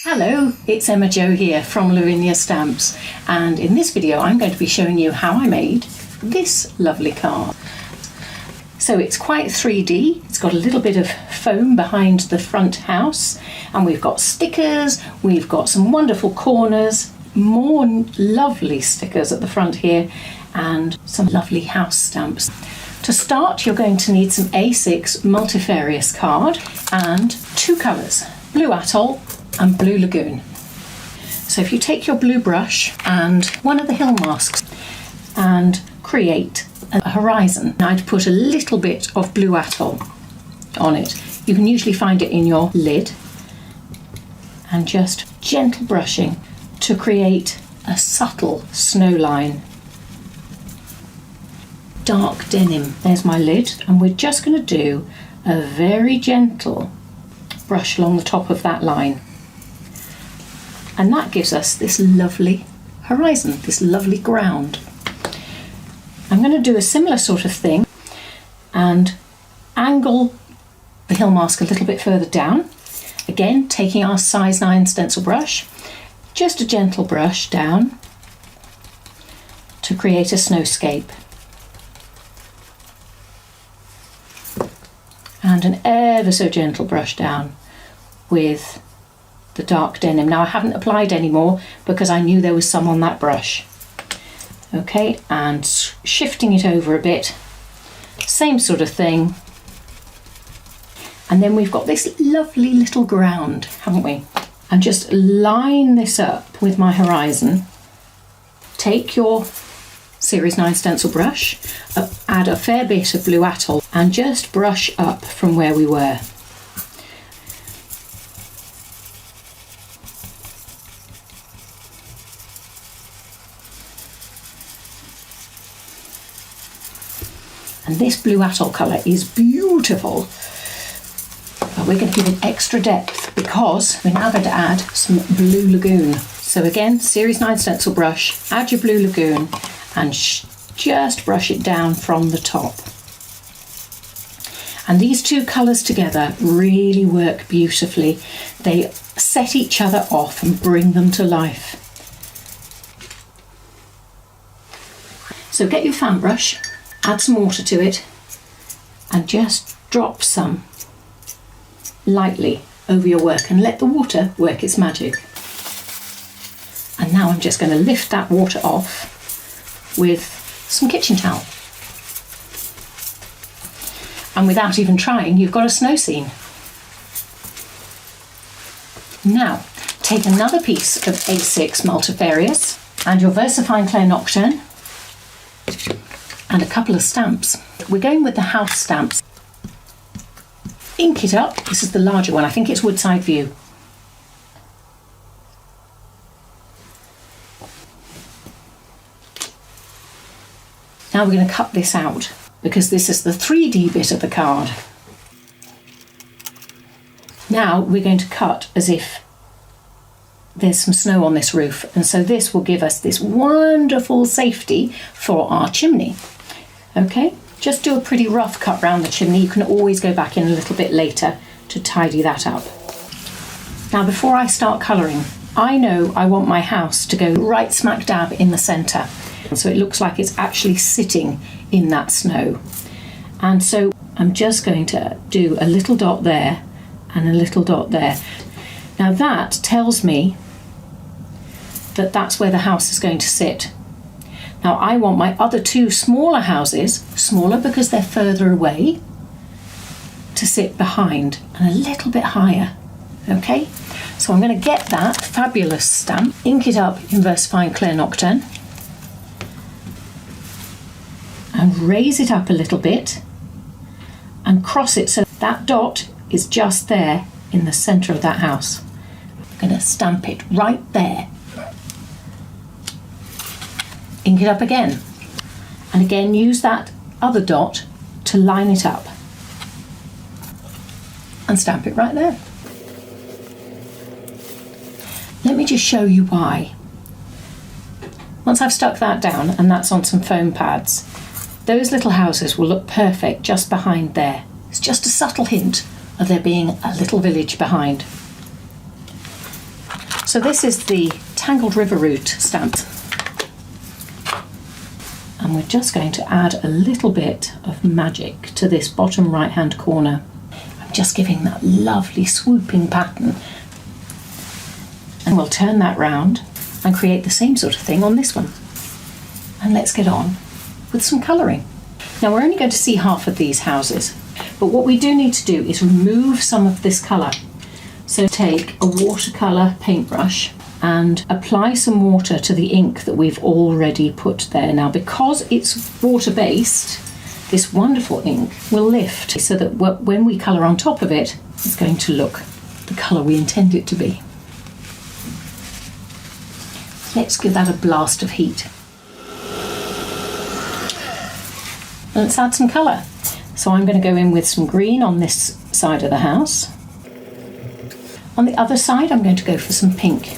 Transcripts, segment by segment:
Hello, it's Emma Jo here from Lavinia Stamps, and in this video I'm going to be showing you how I made this lovely card. So it's quite 3D, it's got a little bit of foam behind the front house, and we've got stickers, we've got some wonderful corners, more lovely stickers at the front here, and some lovely house stamps. To start, you're going to need some A6 multifarious card and two colours, Blue Atoll and Blue Lagoon. So if you take your blue brush and one of the hill masks and create a horizon, I'd put a little bit of Blue Atoll on it. You can usually find it in your lid, and just gentle brushing to create a subtle snow line. Dark denim, there's my lid, and we're just going to do a very gentle brush along the top of that line. And that gives us this lovely horizon, this lovely ground. I'm going to do a similar sort of thing and angle the hill mask a little bit further down. Again, taking our size 9 stencil brush, just a gentle brush down to create a snowscape. And an ever so gentle brush down with the dark denim. Now I haven't applied any more because I knew there was some on that brush. Okay, and shifting it over a bit, same sort of thing. And then we've got this lovely little ground, haven't we? And just line this up with my horizon. Take your Series 9 stencil brush, add a fair bit of Blue Atoll and just brush up from where we were. And this Blue Atoll colour is beautiful, but we're going to give it extra depth because we're now going to add some Blue Lagoon. So again, Series 9 stencil brush, add your Blue Lagoon and just brush it down from the top. And these two colours together really work beautifully. They set each other off and bring them to life. So get your fan brush, add some water to it and just drop some lightly over your work and let the water work its magic. And now I'm just going to lift that water off with some kitchen towel. And without even trying, you've got a snow scene. Now, take another piece of A6 multifarious and your VersaFine Clair Nocturne and a couple of stamps. We're going with the house stamps. Ink it up. This is the larger one. I think it's Woodside View. Now we're going to cut this out because this is the 3D bit of the card. Now we're going to cut as if there's some snow on this roof, and so this will give us this wonderful safety for our chimney. Okay, just do a pretty rough cut round the chimney. You can always go back in a little bit later to tidy that up. Now before I start colouring, I know I want my house to go right smack dab in the centre, so it looks like it's actually sitting in that snow. And so I'm just going to do a little dot there and a little dot there. Now that tells me that that's where the house is going to sit. Now I want my other two smaller houses, smaller because they're further away, to sit behind and a little bit higher. Okay, so I'm going to get that fabulous stamp, ink it up in VersaFine Clair Nocturne and raise it up a little bit and cross it so that dot is just there in the centre of that house. I'm going to stamp it right there. Ink it up again, and again use that other dot to line it up and stamp it right there. Let me just show you why. Once I've stuck that down and that's on some foam pads, those little houses will look perfect just behind there. It's just a subtle hint of there being a little village behind. So this is the Tangled River Route stamped. And we're just going to add a little bit of magic to this bottom right hand corner. I'm just giving that lovely swooping pattern. And we'll turn that round and create the same sort of thing on this one. And let's get on with some colouring. Now we're only going to see half of these houses, but what we do need to do is remove some of this colour. So take a watercolour paintbrush and apply some water to the ink that we've already put there. Now because it's water-based, this wonderful ink will lift so that when we colour on top of it, it's going to look the colour we intend it to be. Let's give that a blast of heat. Let's add some colour. So I'm going to go in with some green on this side of the house. On the other side, I'm going to go for some pink.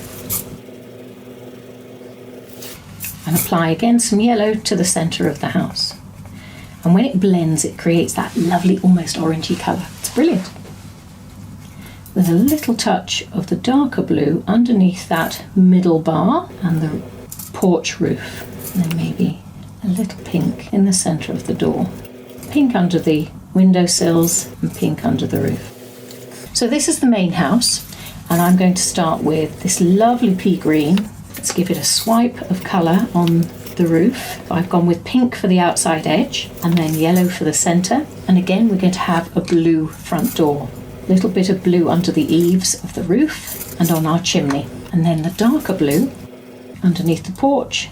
And apply again some yellow to the centre of the house. And when it blends, it creates that lovely, almost orangey colour. It's brilliant. With a little touch of the darker blue underneath that middle bar and the porch roof. And then maybe a little pink in the centre of the door. Pink under the windowsills and pink under the roof. So this is the main house, and I'm going to start with this lovely pea green. Let's give it a swipe of colour on the roof. I've gone with pink for the outside edge and then yellow for the centre. And again, we're going to have a blue front door. A little bit of blue under the eaves of the roof and on our chimney. And then the darker blue underneath the porch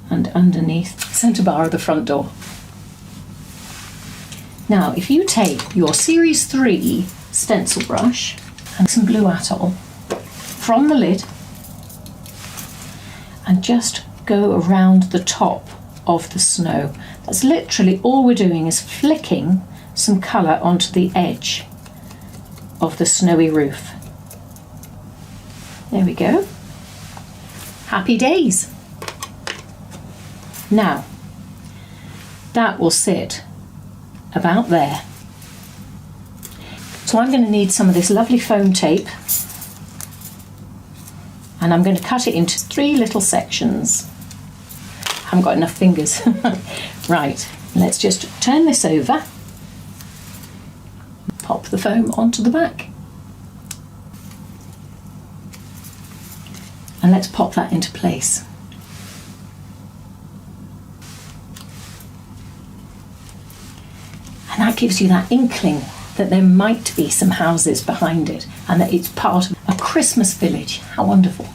and underneath the centre bar of the front door. Now, if you take your Series 3 stencil brush and some blue atoll from the lid and just go around the top of the snow. That's literally all we're doing is flicking some colour onto the edge of the snowy roof. There we go. Happy days. Now, that will sit about there. So I'm going to need some of this lovely foam tape, and I'm going to cut it into 3 little sections. I haven't got enough fingers. Right, let's just turn this over, pop the foam onto the back, and let's pop that into place. And that gives you that inkling that there might be some houses behind it and that it's part of a Christmas village. How wonderful.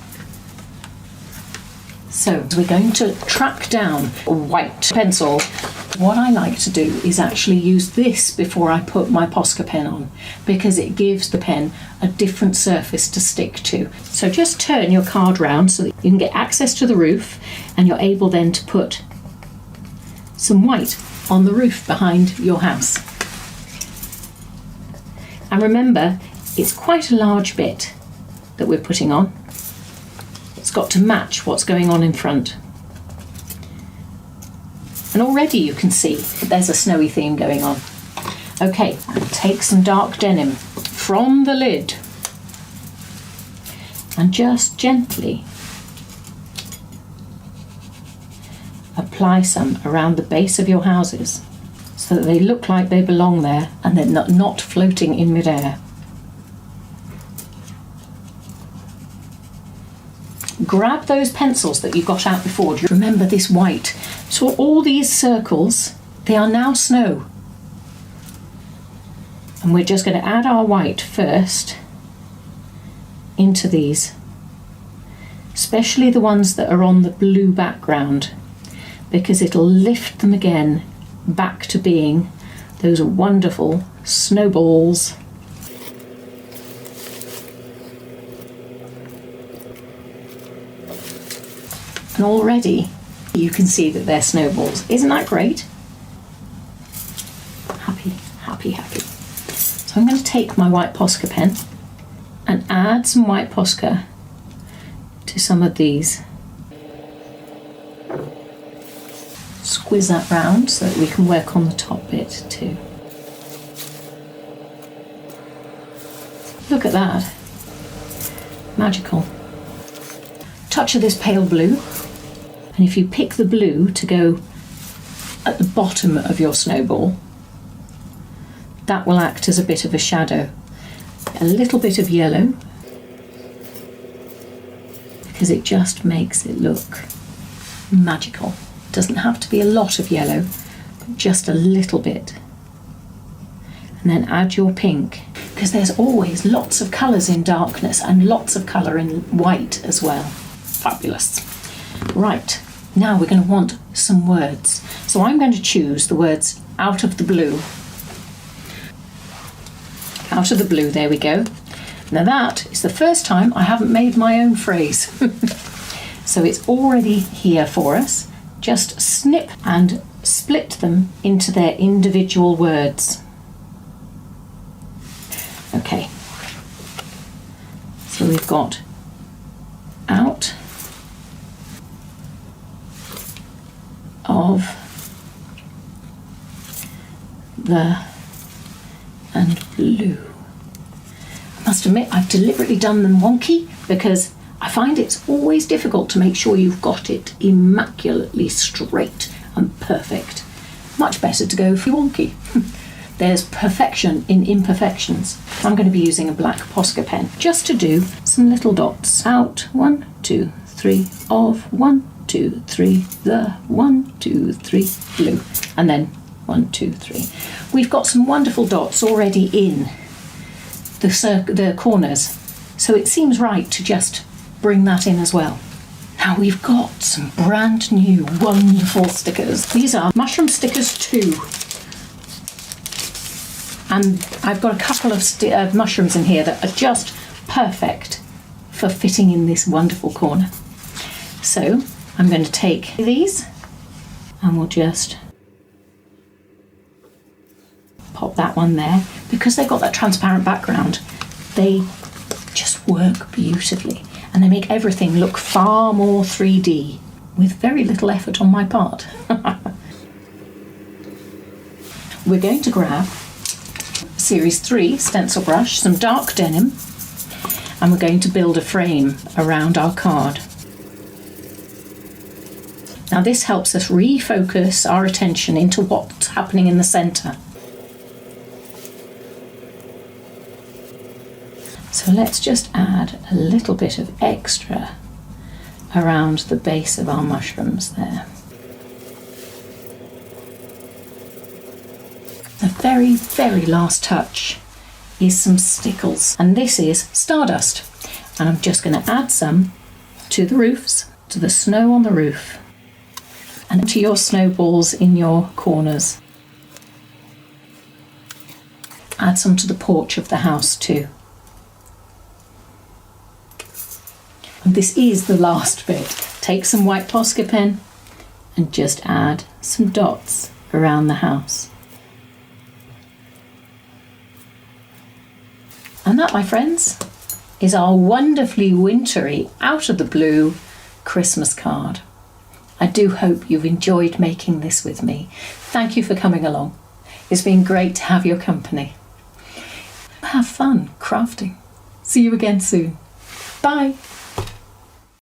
So we're going to track down a white pencil. What I like to do is actually use this before I put my Posca pen on, because it gives the pen a different surface to stick to. So just turn your card round so that you can get access to the roof, and you're able then to put some white on the roof behind your house. And remember, it's quite a large bit that we're putting on. It's got to match what's going on in front. And already you can see that there's a snowy theme going on. Okay, take some dark denim from the lid and just gently apply some around the base of your houses so that they look like they belong there and they're not floating in midair. Grab those pencils that you got out before. Remember this white. So all these circles, they are now snow. And we're just going to add our white first into these, especially the ones that are on the blue background, because it'll lift them again back to being those wonderful snowballs. And already you can see that they're snowballs. Isn't that great? Happy, happy, happy. So I'm going to take my white Posca pen and add some white Posca to some of these. Squeeze that round so that we can work on the top bit too. Look at that. Magical. Touch of this pale blue, and if you pick the blue to go at the bottom of your snowball, that will act as a bit of a shadow. A little bit of yellow, because it just makes it look magical. Doesn't have to be a lot of yellow, but just a little bit. And then add your pink, because there's always lots of colours in darkness and lots of colour in white as well. Fabulous. Right, now we're going to want some words. So I'm going to choose the words out of the blue. Out of the blue, there we go. Now that is the first time I haven't made my own phrase. So it's already here for us. Just snip and split them into their individual words. Okay, so we've got out of the and blue. I must admit I've deliberately done them wonky because I find it's always difficult to make sure you've got it immaculately straight and perfect. Much better to go for wonky. There's perfection in imperfections. I'm going to be using a black Posca pen just to do some little dots. Out, 1, 2, 3, of 1, 2, 3, the 1, 2, 3, blue, and then 1, 2, 3. We've got some wonderful dots already in the corners, so it seems right to just bring that in as well. Now we've got some brand new wonderful stickers. These are mushroom stickers 2. And I've got a couple of mushrooms in here that are just perfect for fitting in this wonderful corner. So I'm going to take these and we'll just pop that one there. Because they've got that transparent background, they just work beautifully and they make everything look far more 3D with very little effort on my part. We're going to grab Series 3 stencil brush, some dark denim, and we're going to build a frame around our card. Now this helps us refocus our attention into what's happening in the centre. So let's just add a little bit of extra around the base of our mushrooms there. The very, very last touch is some stickles, and this is stardust. And I'm just going to add some to the roofs, to the snow on the roof, and to your snowballs in your corners. Add some to the porch of the house too. And this is the last bit. Take some white Posca pen and just add some dots around the house. And that, my friends, is our wonderfully wintry, out of the blue Christmas card. I do hope you've enjoyed making this with me. Thank you for coming along. It's been great to have your company. Have fun crafting. See you again soon. Bye.